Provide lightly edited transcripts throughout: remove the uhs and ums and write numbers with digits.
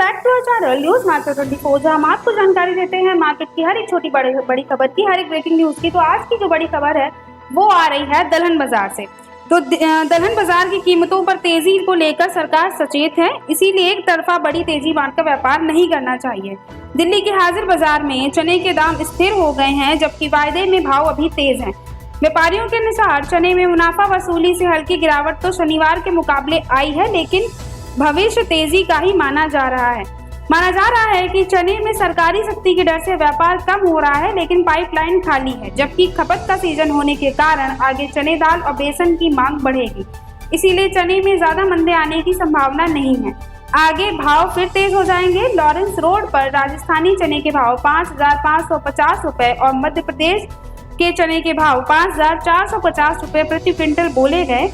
Back to our channel news market 24, जहां हम आपको जानकारी देते हैं मार्केट की हर एक छोटी बड़ी खबर की, हर एक ब्रेकिंग न्यूज की। तो आज की जो बड़ी खबर है वो आ रही है दलहन बाजार से। तो दलहन बाजार की कीमतों पर तेजी को लेकर सरकार सचेत है, इसीलिए एक तरफा बड़ी तेजी बांटकर व्यापार नहीं करना चाहिए। दिल्ली के हाजिर बाजार में चने के दाम स्थिर हो गए हैं, जबकि वायदे में भाव अभी तेज हैं। व्यापारियों के अनुसार चने में मुनाफा वसूली से हल्की गिरावट तो शनिवार के मुकाबले आई है, लेकिन भविष्य तेजी का ही माना जा रहा है कि चने में सरकारी सख्ती की डर से व्यापार कम हो रहा है, लेकिन पाइपलाइन खाली है। जबकि खपत का सीजन होने के कारण आगे चने दाल और बेसन की मांग बढ़ेगी, इसीलिए चने में ज्यादा मंदे आने की संभावना नहीं है। आगे भाव फिर तेज हो जाएंगे। लॉरेंस रोड पर राजस्थानी चने के भाव 5,550 रुपए और मध्य प्रदेश के चने के भाव 5,450 रुपए प्रति क्विंटल बोले गए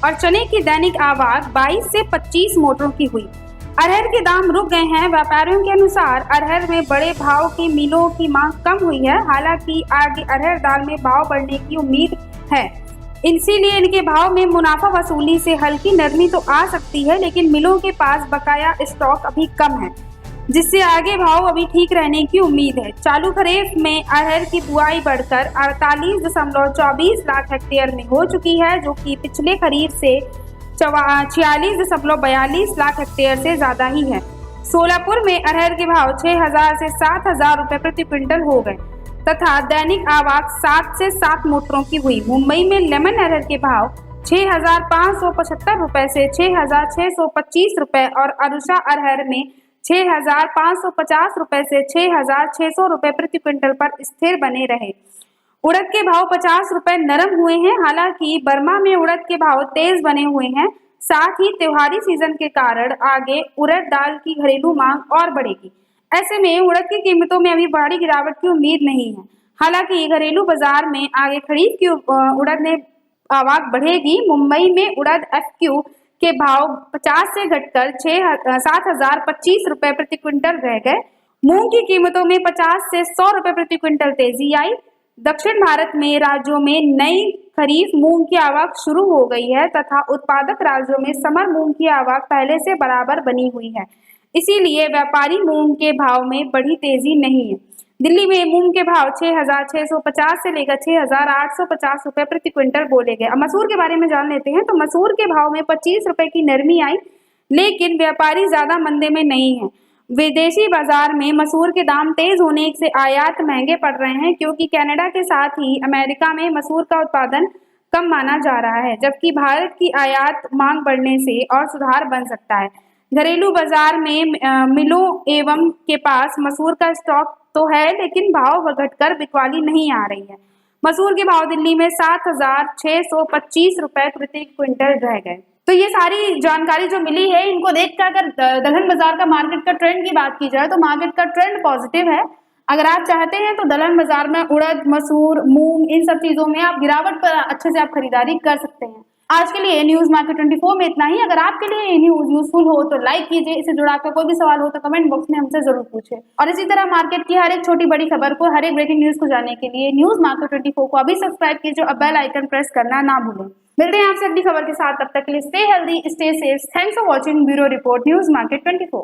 और चने की दैनिक आवक 22 से 25 मोटरों की हुई। अरहर के दाम रुक गए हैं। व्यापारियों के अनुसार अरहर में बड़े भाव की मिलों की मांग कम हुई है, हालांकि आगे अरहर दाल में भाव बढ़ने की उम्मीद है, इसीलिए इनके भाव में मुनाफा वसूली से हल्की नरमी तो आ सकती है, लेकिन मिलों के पास बकाया स्टॉक अभी कम है, जिससे आगे भाव अभी ठीक रहने की उम्मीद है। चालू खरीफ में अरहर की बुआई बढ़कर 48.24 लाख हेक्टेयर में हो चुकी है, जो कि पिछले खरीफ से 46.42 लाख हेक्टेयर से ज्यादा ही है। सोलापुर में अरहर के भाव 6,000 से 7,000 रुपए प्रति क्विंटल हो गए तथा दैनिक आवक 7 से 7 मोटरों की हुई। मुंबई में लेमन अरहर के भाव 6,575 रुपए से 6,625 रुपए और अरुषा अरहर में 6,550 रुपए से 6,600 रुपए प्रति क्विंटल पर स्थिर बने रहे। उड़द के भाव 50 रुपए नरम हुए हैं, हालांकि बर्मा में उड़द के भाव तेज बने हुए हैं। साथ ही त्योहारी सीजन के कारण आगे उड़द दाल की घरेलू मांग और बढ़ेगी। ऐसे में उड़द की कीमतों में अभी बड़ी गिरावट की उम्मीद नहीं है। हालांकि घरेलू बाजार में आगे खरीफ की उड़द ने आवक बढ़ेगी। मुंबई में उड़द FQ के भाव 50 से घटकर 7,025 रुपए प्रति क्विंटल रह गए। मूंग की कीमतों में 50 से 100 रुपए प्रति क्विंटल तेजी आई। दक्षिण भारत में राज्यों में नई खरीफ मूंग की आवक शुरू हो गई है तथा उत्पादक राज्यों में समर मूंग की आवक पहले से बराबर बनी हुई है, इसीलिए व्यापारी मूंग के भाव में बड़ी तेजी नहीं है। दिल्ली में मूंग के भाव 6,650 से लेकर 6,850 रुपए प्रति क्विंटल बोले गए। अब मसूर के बारे में जान लेते हैं। तो मसूर के भाव में 25 रुपए की नरमी आई, लेकिन व्यापारी ज्यादा मंदे में नहीं है। विदेशी बाजार में मसूर के दाम तेज होने से आयात महंगे पड़ रहे हैं, क्योंकि कनाडा के साथ ही अमेरिका में मसूर का उत्पादन कम माना जा रहा है, जबकि भारत की आयात मांग बढ़ने से और सुधार बन सकता है। घरेलू बाजार में मिलों एवं के पास मसूर का स्टॉक तो है, लेकिन भाव घटकर बिकवाली नहीं आ रही है। मसूर के भाव दिल्ली में 7,625 रुपए प्रति क्विंटल रह गए। तो ये सारी जानकारी जो मिली है, इनको देखकर अगर दलहन बाजार का मार्केट का ट्रेंड की बात की जाए तो मार्केट का ट्रेंड पॉजिटिव है। अगर आप चाहते हैं तो दलहन बाजार में उड़द, मसूर, मूंग, इन सब चीजों में आप गिरावट पर अच्छे से आप खरीदारी कर सकते हैं। आज के लिए न्यूज मार्केट 24 में इतना ही। अगर आपके लिए ये न्यूज यूजफुल हो तो लाइक कीजिए। इससे जुड़ा आपका कोई भी सवाल हो तो कमेंट बॉक्स में हमसे जरूर पूछे। और इसी तरह मार्केट की हर एक छोटी बड़ी खबर को, हर एक ब्रेकिंग न्यूज को जानने के लिए न्यूज मार्केट 24 को अभी सब्सक्राइब कीजिए और बेल आइकन प्रेस करना ना भूलें। मिलते हैं आपसे अगली खबर के साथ, तब तक के लिए stay healthy, stay safe. Thanks for watching bureau report news market 24।